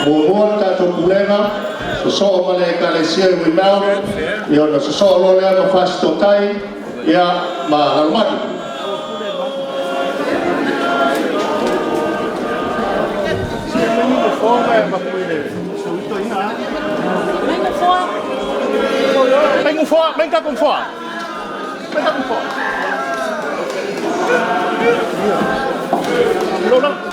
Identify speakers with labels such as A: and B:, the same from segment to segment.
A: Mua tātou kulenga, so male ekalesia I winao, I ona so lo lea ma whasito tai, ia ma harumatu. Venga con fuego. Venga con fuego. Lola.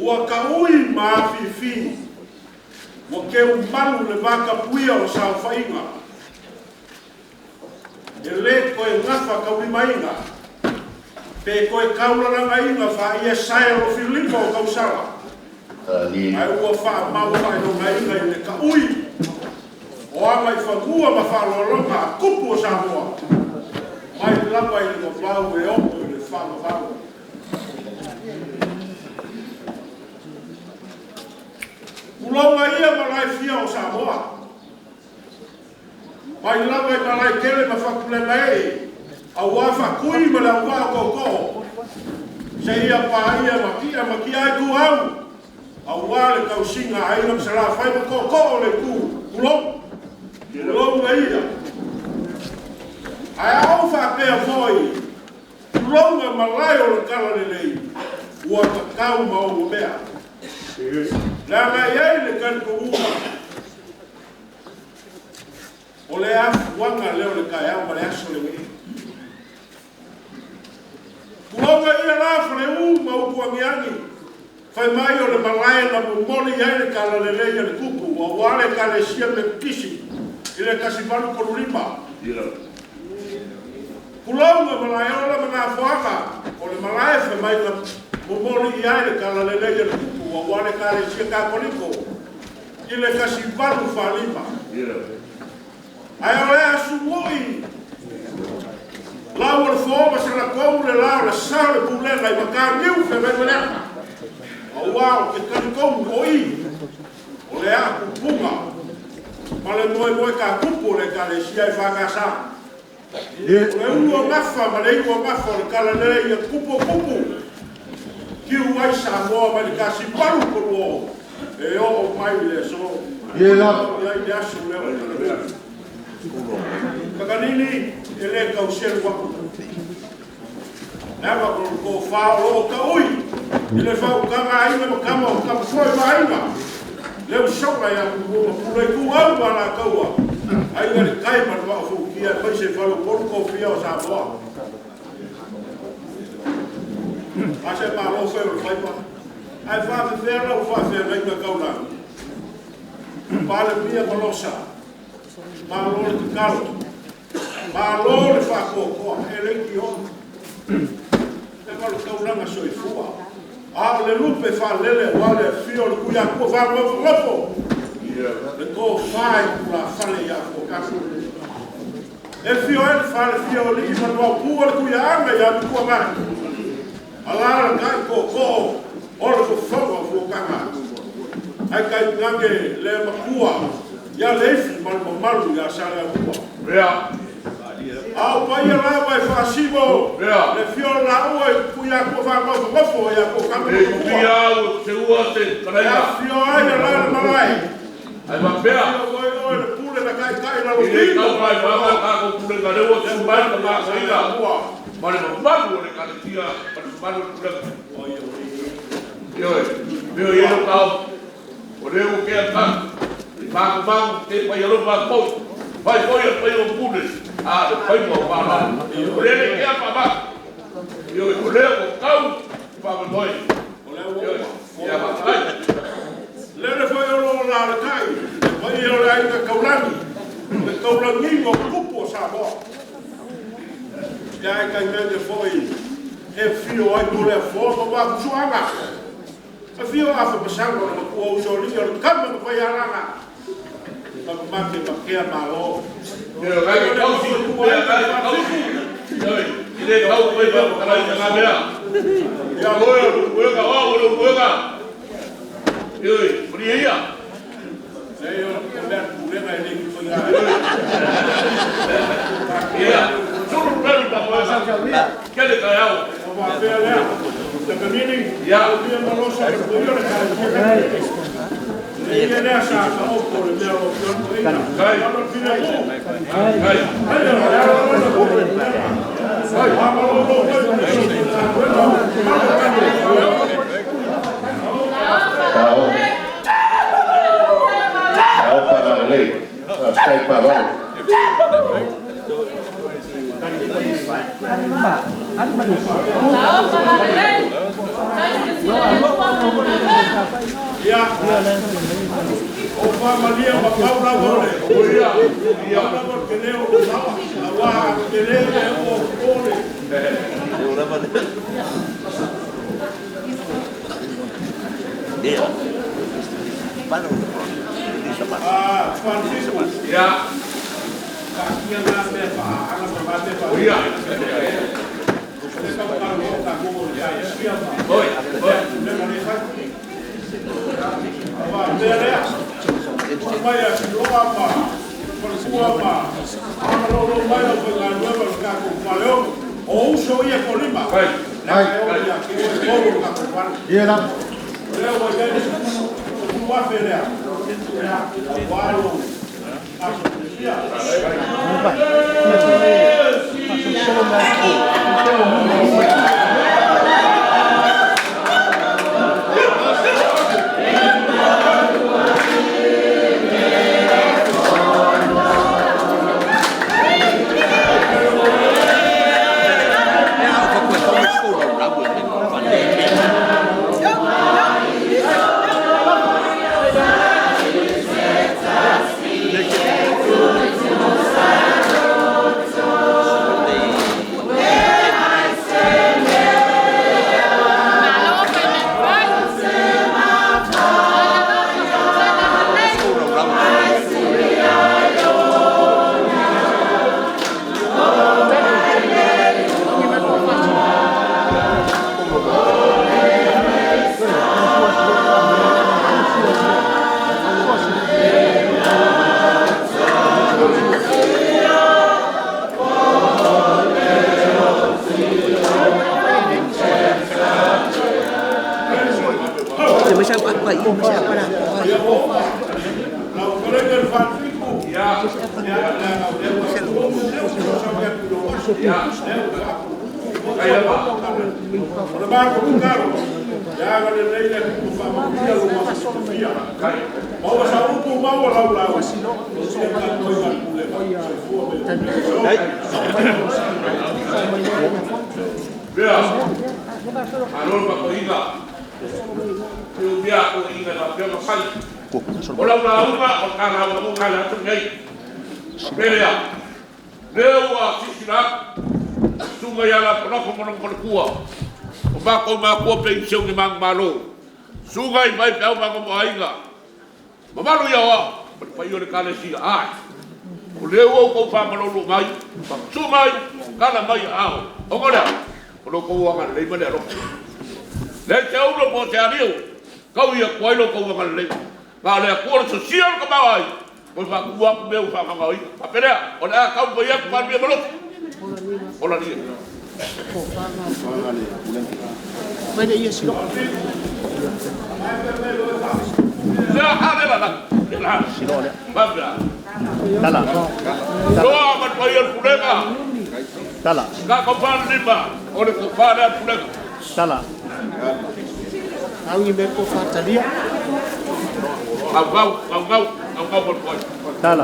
B: ua kaui mafifi ua keu malu le makapuia o saufainga e lē koe gafa kaulimaina pe koe kaulalagaina faaia sae lo filipa o kausala ai ua faamau faailogaina i le kaui o aga i fagua ma faaloaloga a kupu o Samoa mai lava i le mafau e opo i le faamafau Puloga ia malai fia o Samoa. Mai lava i malai kele ma whakulega e. Au wafa kui ma le au koko. Se ia pa ia maki ai ku au. Au wale kau singa ai lam sara fai ma koko le ku. Puloga ia. Ai au whakea foi. Puloga malai o le kala le lei. Ua kakau ma o mea. Lama iai le kankouma. O le afu wanga leo le kai au ma le aso le wei. Kuonga ia lafa le ma upu angiangi. Fai mai o le malaya na mumoli iai le kala le leia le kupu. Wa wale ka le sia me kisi. I le kasimalu korurima. Kulonga malaya o la mana fuaka. O le malaya fai mai na mumoli iai le kala le leia le kupu. Wa wale ka le sia ka koliko. I le kasimalu falima. Ai o le asu moi. Lau le fōma se la kou le lau le sao le pulenga I makaniu fe me meneka. Au wao ke kanikou oi. O le a kupunga. Ma le moe ka kupu le ka le sia I whakasa. O le ua ngafa ma le ua ngafa le kala le ia kupu. Kiu wai Samoa ma le kasi paru koruo. E o mai le so. Ia I asu leo le Kakanini ele ka usel waku. Nava ko fa o ka ui. Ele fa ka ai na ka foi vai na. Le soka ya ku le ku au ala ka wa. Ai le kai ma wa fu ki ai se fa ko fia o Samoa. Ase pa lo fe o fai pa. Ai fa fe o fa fe na ka una. Pale pia malosa. Malo le kalo. Malo le whakoko, ele ki on. E malo kauranga soifua. A le lupe whalele wale fio le kuia kua whamofo. Le ko whai kula whale ia ko kaku. E fio ele whale fio le ima noa kua le kuia anga ia kua mai. Alara kai ko o le whawa fuokanga. Ai kai ngange le makua. Ia leifi malu ia sara ua.
C: Rea.
B: Au pai la vai fasimo.
C: Rea.
B: Le fio la ua kuia ko fa mofo ia ko kamu.
C: E kuia se ua te karaia.
B: Ia fio ai la malai.
C: Ai ma pea.
B: Oi le pule na kai la ua.
C: E kau mai mama ka ko pule ka lewa te mai ka ma saia. Ma le malu le karatia, pa malu pule. Oi. Meu ia no kau. O leu que é tá. Vang te pai ro va po. Vai pai o pule. Ah, pai mo pa la. O le que é pa ba. Yo o le o kau pa mo doi. O le o. Ya ba ai.
B: Le foi o la la kai. Vai o la ka kaulani. Le kaulani o kupo sa bo. Ya ka ngene foi. E fio ai do le fo ba suanga. E fio a fa pasanga o o so li o kama ko ya langa. Maki makia malo.
C: Yo vai que kau si. Kau si. Ile kau vai ba kala nga mea. Ya oe ka o ka. Yo, bria ia.
B: Yo ben problema ele que foi lá.
C: Ia. Solo plano da coisa. Que le caiu.
B: O va ver lá. Da caminho.
C: Ya.
B: O dia malo sa ko yo le cara. E ele acha que o por meu o
C: Cai. Cai.
A: Tao para a lei. Sai para lá.
D: Não, para a lei.
B: Ya. O familia ma paula dole. Ya. Ya na mo teneo na wa teneo o ole.
D: Dia.
B: Ah, Francisco.
C: Ya.
B: Kasihan na me pa, ana pa me pa.
C: Ya. Oi, o ma pensão ni mang malo sungai mai pau mang mo ainga mamalu ya wa pa yo kale si ai o leo ko fa malo lu mai sumai kala mai ao o ngora o lo ko wa le mai lo le te o lo po te ariu kau ia ko lo ko wa le ga le ko so sian ko mai ko fa ku wa ku fa ma ngai pa pere o la ka bo ya pa mi malo o la ni
E: Mana ia silo.
C: Ya ada lah.
E: Silo le.
C: Babla.
E: Tala.
C: Doa mat bayar pulega.
E: Tala.
C: Ka kompan lima. Oleh kepada pulega.
E: Tala. Au ni merko fatalia.
C: Kau berkoi.
E: Tala.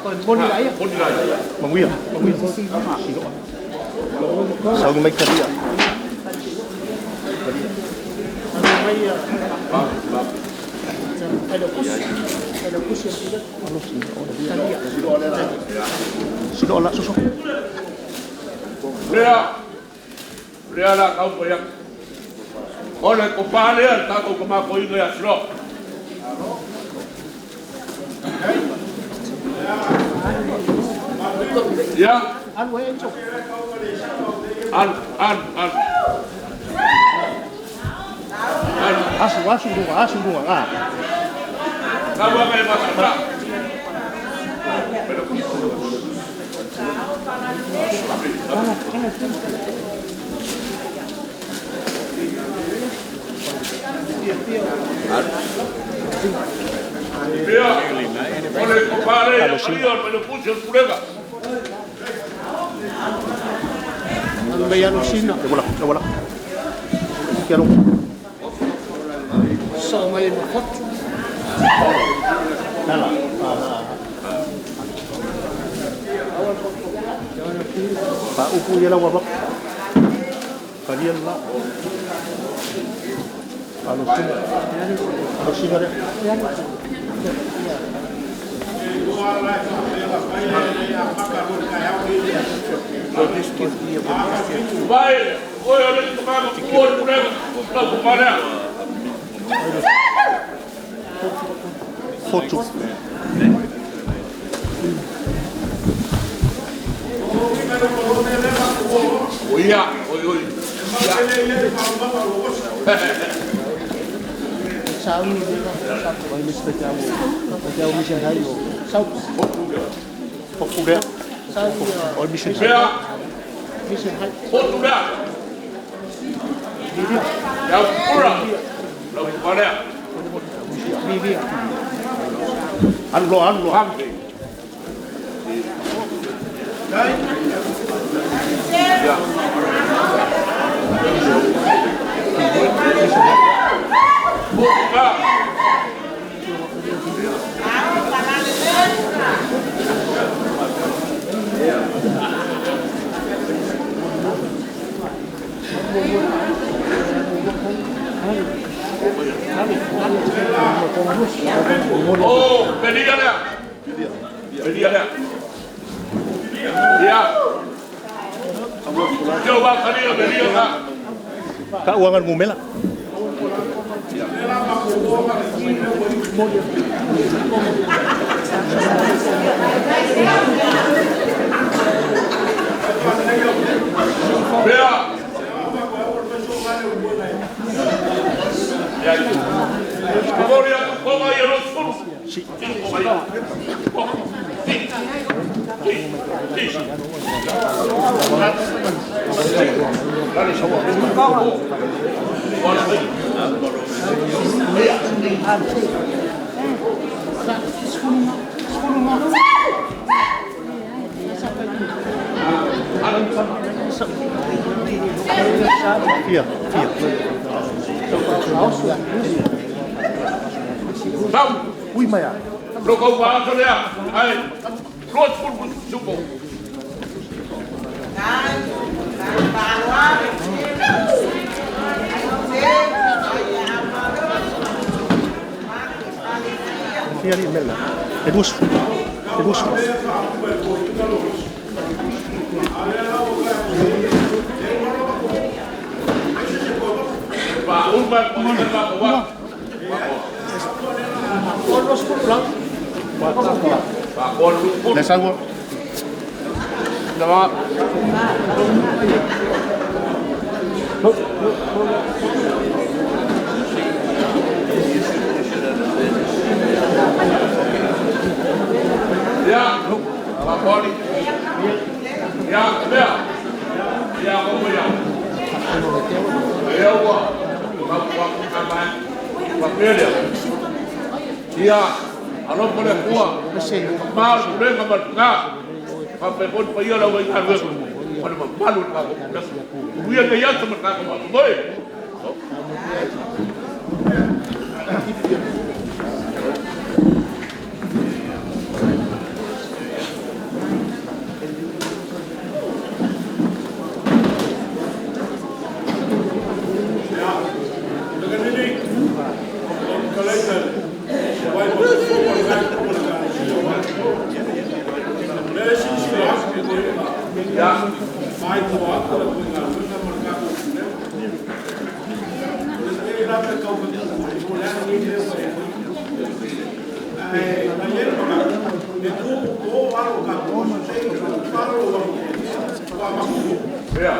E: Boni laya.
C: Boni laya.
E: Manguia. Silo. Sau ni mai talia. Silo la susu.
C: Lea la kau koyak. Oleh kopale tak kau kemako ini ya silo. Ya.
E: An wae enco.
C: An.
E: Asu dua. Ah.
C: Kau apa yang masak? Dia, oleh kepala yang kalian menepus yang pulega.
E: Bayar China. Wala. Kalo. So may makot. Tala. Pa upo yan lang wabak. Kalian lang.
C: Vai, oi, olha que tomava por problema, não com mané.
E: Foto.
C: Oi, oi.
E: Sao ni sao ko ni spesial. Spesial mission hayo. Sao popular. Sao oi mission.
C: Vea,
E: Mission hayo.
C: foto dah. Ya kurang. Não com mané.
E: Vivi. Anu.
C: Ya. Buka. Oh, pedia dia. Ya. Coba kali pedia tak.
E: Keuangan Mumela.
C: Vea. Ya. Kemudian koma ya Rasul.
E: Vier.
C: Tahu.
E: Ui maya.
C: Lo kau bahas dia. Hai. Close pun cukup.
E: Vier in Mella. Edus.
C: Pak Umar mengenal bahwa Pak Kon pun
E: Les algo.
C: nama ya Pak Kon ya dia ya kamu ya ya wah kamu kapan dia dia kalau boleh kuat mal boleh kamar enggak sampai pun payah lah wajah gue pada malu aku dia gaya teman aku boy ya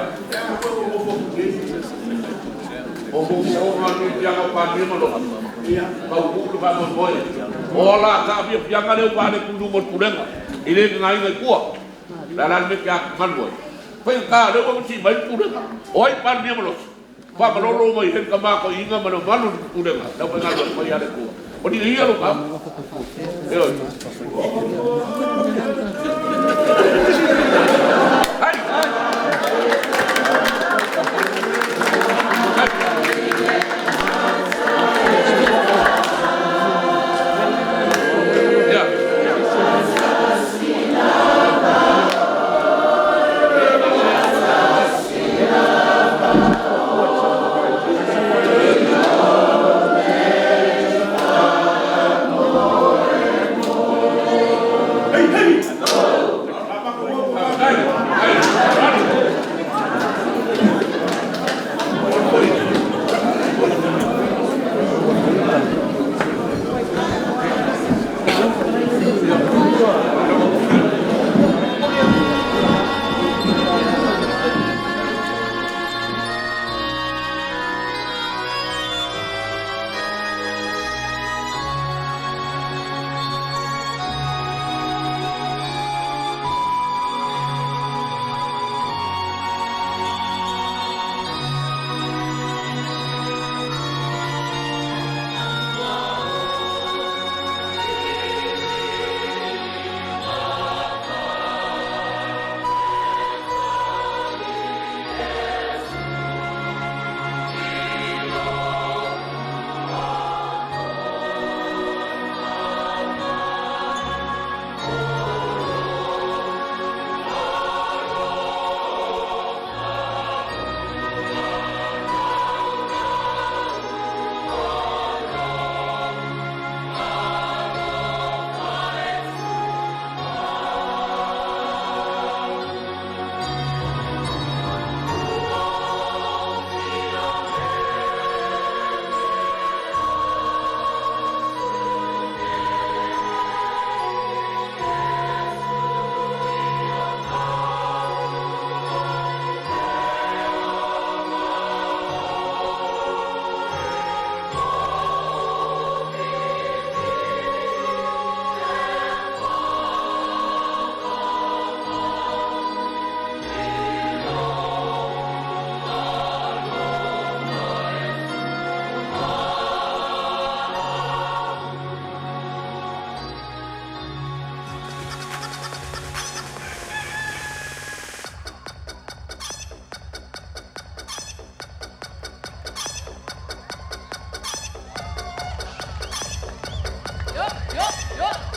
C: yang apa dia malu kau bukan bagus boy olah tapi yang ada pada kudu berkurang ini ngai ngai kuat dalam mereka kan boy Pagka ada orang si main kurang, oi pan dia malu, pak malu mai hen kama ko inga malu kurang, dapat ngalor mai ada ku, odi iya lo kam, yo.